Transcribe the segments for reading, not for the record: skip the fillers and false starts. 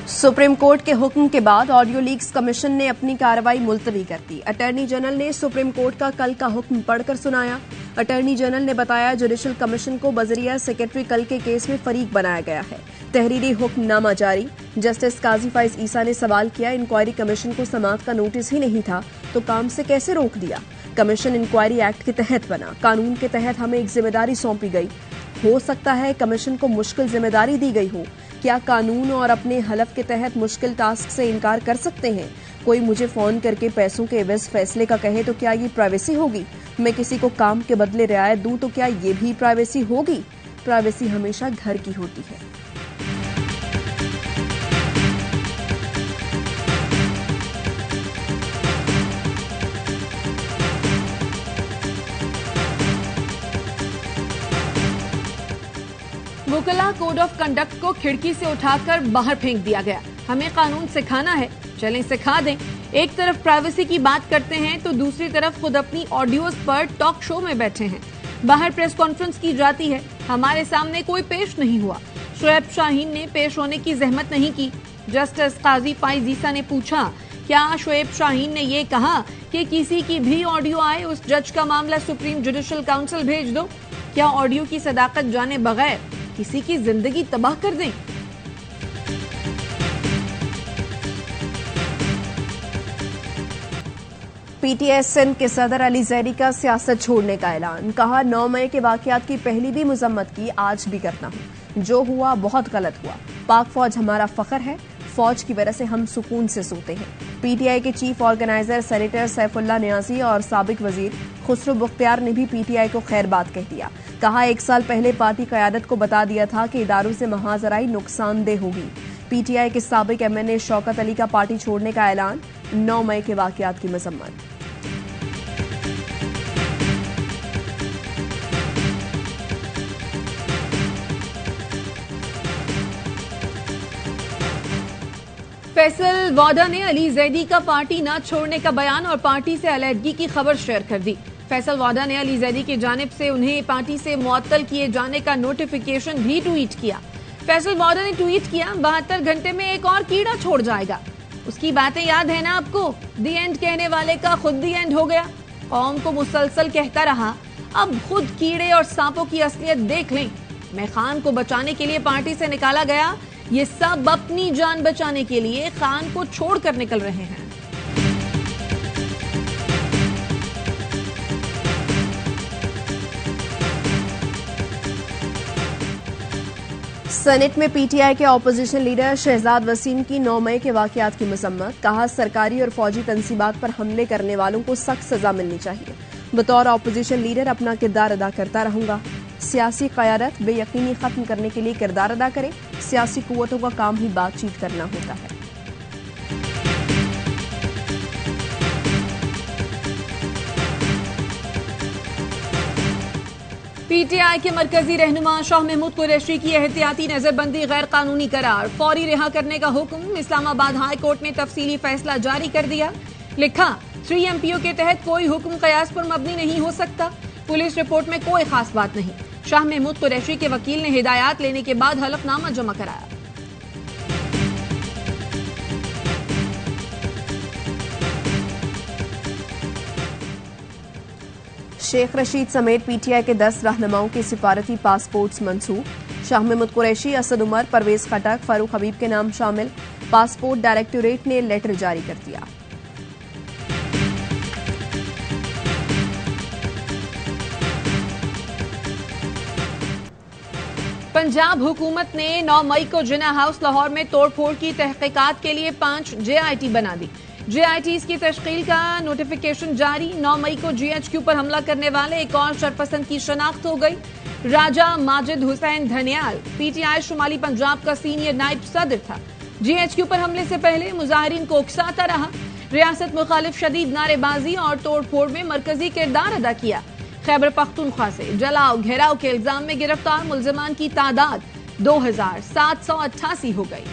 Supreme court के हुक्म के बाद ऑडियो लीक्स कमीशन ने अपनी कार्रवाई मुलतवी कर दी। अटॉर्नी जनरल ने सुप्रीम कोर्ट का कल का हुक्म पढ़कर सुनाया। अटॉर्नी जनरल ने बताया, जुडिशल कमीशन को बजरिया सेक्रेटरी कल के केस में फरीक बनाया गया है। तहरीरी हुक्मनामा जारी। जस्टिस काजी फाइज ईसा ने सवाल किया, इंक्वायरी कमीशन को समाअत का नोटिस ही नहीं था तो काम से कैसे रोक दिया? कमीशन इंक्वायरी एक्ट के तहत बना, कानून के तहत हमें एक जिम्मेदारी सौंपी गई। हो सकता है कमीशन को मुश्किल जिम्मेदारी दी गई हो। क्या कानून और अपने हलफ के तहत मुश्किल टास्क से इनकार कर सकते हैं? कोई मुझे फोन करके पैसों के एवज फैसले का कहे तो क्या ये प्राइवेसी होगी? मैं किसी को काम के बदले रियायत दूं तो क्या ये भी प्राइवेसी होगी? प्राइवेसी हमेशा घर की होती है। वुकला कोड ऑफ कंडक्ट को खिड़की से उठाकर बाहर फेंक दिया गया। हमें कानून सिखाना है, चलें सिखा दें। एक तरफ प्राइवेसी की बात करते हैं तो दूसरी तरफ खुद अपनी ऑडियोज पर टॉक शो में बैठे हैं। बाहर प्रेस कॉन्फ्रेंस की जाती है, हमारे सामने कोई पेश नहीं हुआ। शोएब शाहीन ने पेश होने की जहमत नहीं की। जस्टिस काजी फाइज ईसा ने पूछा, क्या शोएब शाहीन ने ये कहा कि किसी की भी ऑडियो आए उस जज का मामला सुप्रीम जुडिशल काउंसिल भेज दो? क्या ऑडियो की सदाकत जाने बगैर किसी की जिंदगी तबाह कर दें? पीटीआई सिंध के सदर अली जैदी का सियासत छोड़ने का ऐलान। कहा, 9 मई के वाकयात की पहली भी मजम्मत की, आज भी करता हूं। जो हुआ बहुत गलत हुआ। पाक फौज हमारा फख्र है, फौज की वजह से हम सुकून से सोते हैं। पीटीआई के chief organiser senator Saifullah Niazi और साबिक वजीर खुसरो बुख्तियार ने भी पीटीआई को खैर बात कह दिया। कहा, 1 साल पहले पार्टी क़यादत को बता दिया था कि इदारों से महाजराई नुकसानदेह होगी। पीटीआई के साबिक एमएनए शौकत अली का पार्टी छोड़ने का ऐलान। 9 मई के वाकयात की मजम्मत। फैसल वाडा ने अली जैदी का पार्टी न छोड़ने का बयान और पार्टी से अलहदगी की खबर शेयर कर दी। फैसल वाडा ने अली जैदी की जानिब से उन्हें पार्टी से मुअत्तल किए जाने का नोटिफिकेशन भी ट्वीट किया। फैसल वाडा ने ट्वीट किया, 72 घंटे में एक और कीड़ा छोड़ जाएगा। उसकी बातें याद है ना आपको? दी एंड कहने वाले का खुद दी एंड हो गया। कौम को मुसलसल कहता रहा, अब खुद कीड़े और सांपों की असलियत देख लें। मैं खान को बचाने के लिए पार्टी से निकाला गया, ये सब अपनी जान बचाने के लिए खान को छोड़कर निकल रहे हैं। सेनेट में पीटीआई के ऑपोजिशन लीडर शहजाद वसीम की 9 मई के वाकयात की मजम्मत। कहा, सरकारी और फौजी तंसीबात पर हमले करने वालों को सख्त सजा मिलनी चाहिए। बतौर ऑपोजिशन लीडर अपना किरदार अदा करता रहूंगा। सियासी क़यादत बेयकीनी खत्म करने के लिए किरदार अदा करे। सियासी कुव्वतों का काम ही बातचीत करना होता है। पीटीआई के मरकजी रहनुमा शाह महमूद कुरैशी की एहतियाती नजरबंदी गैर कानूनी करार, फौरी रिहा करने का हुक्म। इस्लामाबाद हाई कोर्ट ने तफसीली फैसला जारी कर दिया। लिखा, 3 MPO के तहत कोई हुक्म कयास पर मबनी नहीं हो सकता। पुलिस रिपोर्ट में कोई खास बात नहीं। शाह महमूद कुरैशी के वकील ने हिदायत लेने के बाद हलफनामा जमा कराया। शेख रशीद समेत पीटीआई के 10 रहनुमाओं के सिफारती पासपोर्ट्स मंसूख। शाह महमूद कुरैशी, असद उमर, परवेज खटक, फारूक हबीब के नाम शामिल। पासपोर्ट डायरेक्टोरेट ने लेटर जारी कर दिया। पंजाब हुकूमत ने 9 मई को जिन्ना हाउस लाहौर में तोड़फोड़ की तहकीकात के लिए 5 JIT बना दी। JITs की तश्कील का नोटिफिकेशन जारी। 9 मई को GHQ पर हमला करने वाले एक और शरपसंद की शनाख्त हो गई। राजा माजिद हुसैन धनियाल पीटीआई शुमाली पंजाब का सीनियर नायब सदर था। GHQ पर हमले से पहले मुजाहिरीन को उकसाता रहा। रियासत मुखालिफ शदीद नारेबाजी और तोड़फोड़ में मरकजी किरदार अदा किया। खैबर पख्तूनख्वा से जलाओ घेराव के इल्जाम में गिरफ्तार मुलजमान की तादाद 2788 हो गई।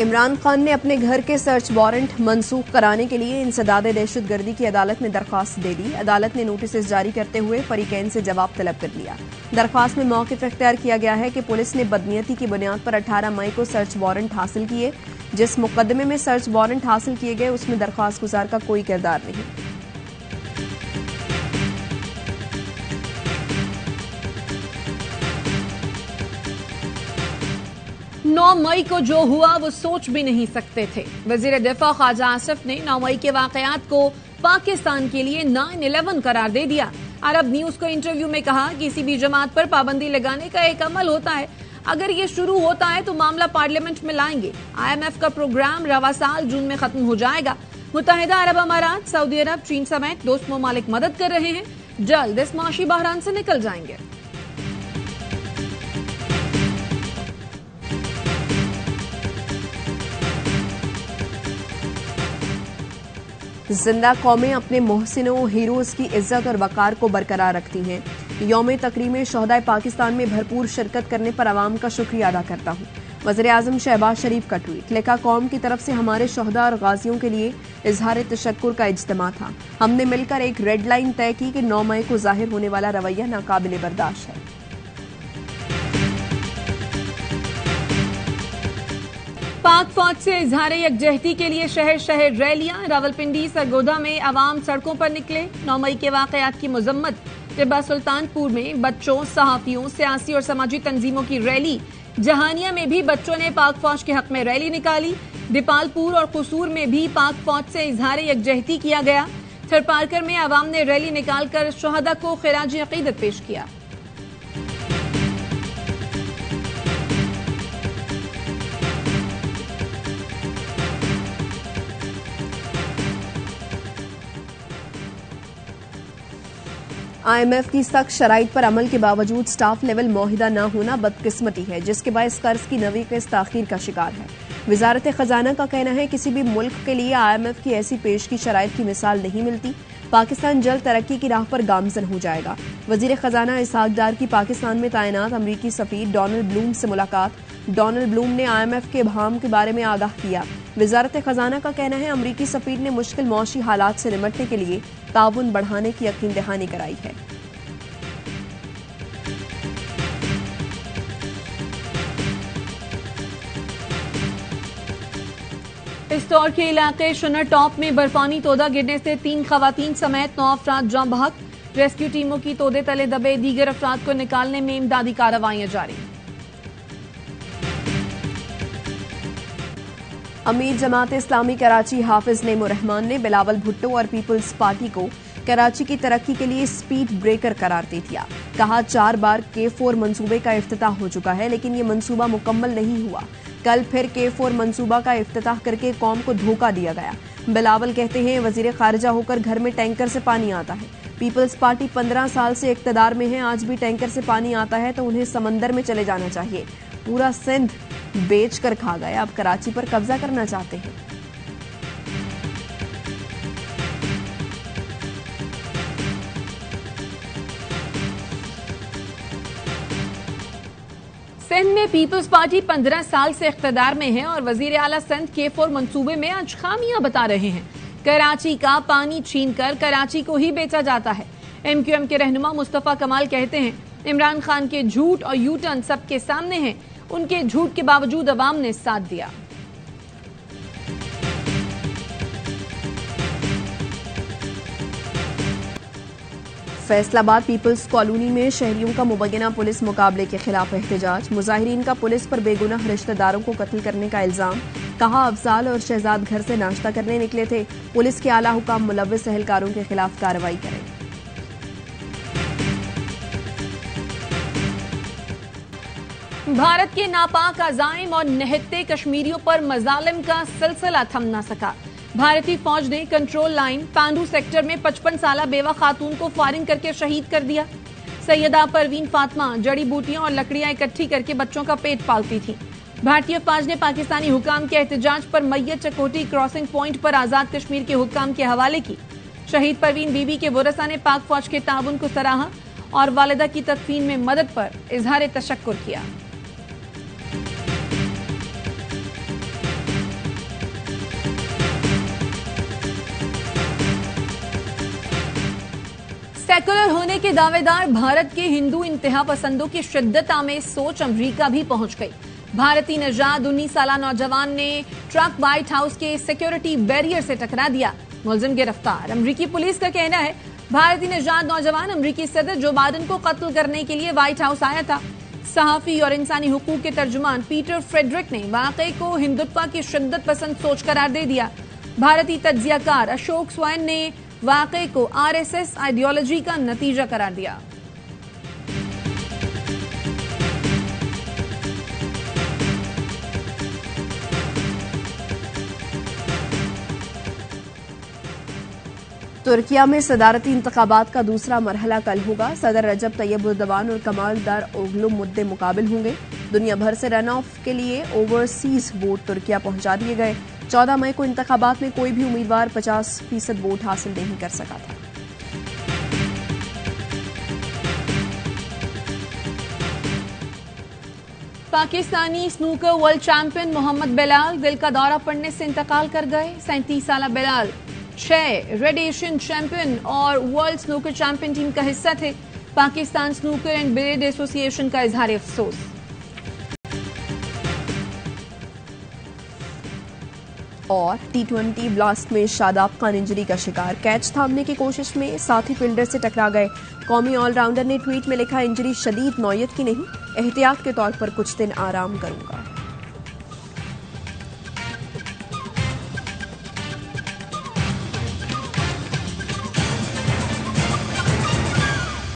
इमरान खान ने अपने घर के सर्च वारंट मनसूख कराने के लिए इंसदाद दहशतगर्दी की अदालत में दरख्वास्त दे दी। अदालत ने नोटिस जारी करते हुए फरीकैन से जवाब तलब कर लिया। दरख्वास्त में मौक़िफ़ इख्तियार किया गया है कि पुलिस ने बदनीयती की बुनियाद पर 18 मई को सर्च वारंट हासिल किए। जिस मुकदमे में सर्च वारंट हासिल किए गए उसमें दरख्वास्त गुजार का कोई किरदार नहीं। नौ मई को जो हुआ वो सोच भी नहीं सकते थे। वजीर दिफा ख्वाजा आसिफ ने 9 मई के वाकयात को पाकिस्तान के लिए 9/11 करार दे दिया। अरब न्यूज को इंटरव्यू में कहा किसी भी जमात पर पाबंदी लगाने का एक अमल होता है, अगर ये शुरू होता है तो मामला पार्लियामेंट में लाएंगे। IMF का प्रोग्राम रवा साल जून में खत्म हो जाएगा। मुत्तहिदा अरब अमारात, सऊदी अरब, चीन समेत दोस्त ममालिक मदद कर रहे हैं, जल्द इस माशी बहरान से निकल जाएंगे। जिंदा कौमें अपने मोहसिनों हीरोज की इज्जत और वकार को बरकरार रखती हैं। यौम तकरीम शोहदाए पाकिस्तान में भरपूर शिरकत करने पर आवाम का शुक्रिया अदा करता हूँ। वज़ीर आज़म शहबाज शरीफ का ट्वीट। लिखा, कौम की तरफ से हमारे शोहदा और गाजियों के लिए इजहार तशक्कुर का इज्तिमा था। हमने मिलकर एक रेड लाइन तय की कि 9 मई को जाहिर होने वाला रवैया नाकाबिले बर्दाश्त है। पाक फौज से इजहार यकजहती के लिए शहर शहर रैलियां। रावलपिंडी सरगोधा में आवाम सड़कों पर निकले। 9 मई के वाकयात की मजम्मत। टिब्बा सुल्तानपुर में बच्चों, सहाफियों, सियासी और समाजी तंजीमों की रैली। जहानिया में भी बच्चों ने पाक फौज के हक में रैली निकाली। दीपालपुर और कसूर में भी पाक फौज से इजहार यकजहती किया गया। थरपारकर में आवाम ने रैली निकालकर शोहदा को खिराज अकीदत पेश किया। IMF की सख्त शराइत पर अमल के बावजूद स्टाफ लेवल मुआहिदा न होना बदकिस्मती है, जिसके बायस कर्ज की नवी किस्त ताखीर का शिकार है। वजारत खजाना का कहना है किसी भी मुल्क के लिए IMF की ऐसी पेश की शराइत की मिसाल नहीं मिलती। पाकिस्तान जल्द तरक्की की राह पर गामजन हो जाएगा। वजीर खजाना इसहाक डार की पाकिस्तान में तैनात अमरीकी सफीर डोनाल्ड ब्लूम से मुलाकात। डोनाल्ड ब्लूम ने IMF के इबहाम के बारे में आगाह किया। वजारत खजाना का कहना है अमरीकी सफीर ने मुश्किल मौशी हालात से निपटने के लिए ताउन बढ़ाने की यकीन दहानी कराई है। इस दौर के इलाके शुनर टॉप में बर्फानी तोदा गिरने से 3 खवातीन समेत 9 अफराद जाँ बहक। रेस्क्यू टीमों की तोदे तले दबे दीगर अफराद को निकालने में इमदादी कार्रवाइयां जारी। अमीर जमात इस्लामी कराची हाफिज नेमुर रहमान ने बिलावल भुट्टो और पीपल्स पार्टी को कराची की तरक्की के लिए स्पीड ब्रेकर करार दे दिया। कहा 4 बार K4 मंसूबे का इफ्तिताह हो चुका है, लेकिन ये मंसूबा मुकम्मल नहीं हुआ। कल फिर K4 मंसूबा का इफ्तिताह करके कौम को धोखा दिया गया। बिलावल कहते हैं वजीर खारिजा होकर घर में टैंकर से पानी आता है। पीपल्स पार्टी 15 साल से इक्तदार में है, आज भी टैंकर से पानी आता है तो उन्हें समंदर में चले जाना चाहिए। पूरा सिंध बेच कर खा गए, अब कराची पर कब्जा करना चाहते हैं। सिंध में पीपल्स पार्टी 15 साल से इख्तिदार में है और वजीर आला सिंध K4 मंसूबे में आज खामियां बता रहे हैं। कराची का पानी छीनकर कराची को ही बेचा जाता है। MQM के रहनुमा मुस्तफा कमाल कहते हैं इमरान खान के झूठ और यू टर्न सबके सामने है, उनके झूठ के बावजूद अवाम ने साथ दिया। फैसलाबाद पीपल्स कॉलोनी में शहरियों का मुबैना पुलिस मुकाबले के खिलाफ एहतजाज। मुजाहिरीन का पुलिस पर बेगुनाह रिश्तेदारों को कत्ल करने का इल्जाम। कहा अफजाल और शहजाद घर से नाश्ता करने निकले थे, पुलिस के आला हुकाम मुलव्विस एहलकारों के खिलाफ कार्रवाई करें। भारत के नापाक अजाइम और निहत्ते कश्मीरियों पर मजालिम का सिलसिला थम न सका। भारतीय फौज ने कंट्रोल लाइन पांडू सेक्टर में 55 साला बेवा खातून को फायरिंग करके शहीद कर दिया। सैयदा परवीन फातिमा जड़ी बूटियां और लकड़ियां इकट्ठी करके बच्चों का पेट पालती थी। भारतीय फौज ने पाकिस्तानी हुकाम के एहतजाज पर मैयत चकोटी क्रॉसिंग पॉइंट पर आजाद कश्मीर के हुकाम के हवाले की। शहीद परवीन बीबी के वरसा ने पाक फौज के ताउन को सराहा और वालिदा की तदफीन में मदद पर इजहार तशक्कुर किया। सेकुलर होने के दावेदार भारत के हिंदू इंतहा पसंदों की शिद्दत में सोच अमरीका भी पहुंच गई। भारतीय नजाद 19 साला नौजवान ने ट्रक व्हाइट हाउस के सिक्योरिटी बैरियर से टकरा दिया, मुलजिम गिरफ्तार। अमरीकी पुलिस का कहना है भारतीय नजाद नौजवान अमरीकी सदर जो बाइडेन को कत्ल करने के लिए व्हाइट हाउस आया था। सहाफी और इंसानी हुकूक के तर्जुमान पीटर फ्रेडरिक ने वाकई को हिंदुत्व की शिद्दत पसंद सोच करार दे दिया। भारतीय तज्जियाकार अशोक स्वैन ने वाकई को आरएसएस आइडियोलॉजी का नतीजा करार दिया। तुर्किया में सदारती इंतखाबात का दूसरा मरहला कल होगा। सदर रजब तैयब एर्दोगान और कमाल दारोग्लू मुद्दे मुकाबिल होंगे। दुनिया भर से रन ऑफ के लिए ओवरसीज वोट तुर्किया पहुंचा दिए गए। 14 मई को इंतखाबात में कोई भी उम्मीदवार 50% वोट हासिल नहीं कर सका था। Pakistani snooker world champion Mohammad Bilal दिल का दौरा पड़ने से इंतकाल कर गए। 37 साला बिलाल 6 रेड एशियन चैंपियन और वर्ल्ड स्नूकर चैंपियन टीम का हिस्सा थे। Pakistan snooker and billiard association का इजहार अफसोस। और T20 ब्लास्ट में शादाब खान इंजरी का शिकार, कैच थामने की कोशिश में साथी फील्डर से टकरा गए। कौमी ऑलराउंडर ने ट्वीट में लिखा, इंजरी शदीद नौयत की नहीं, एहतियात के तौर पर कुछ दिन आराम करूंगा।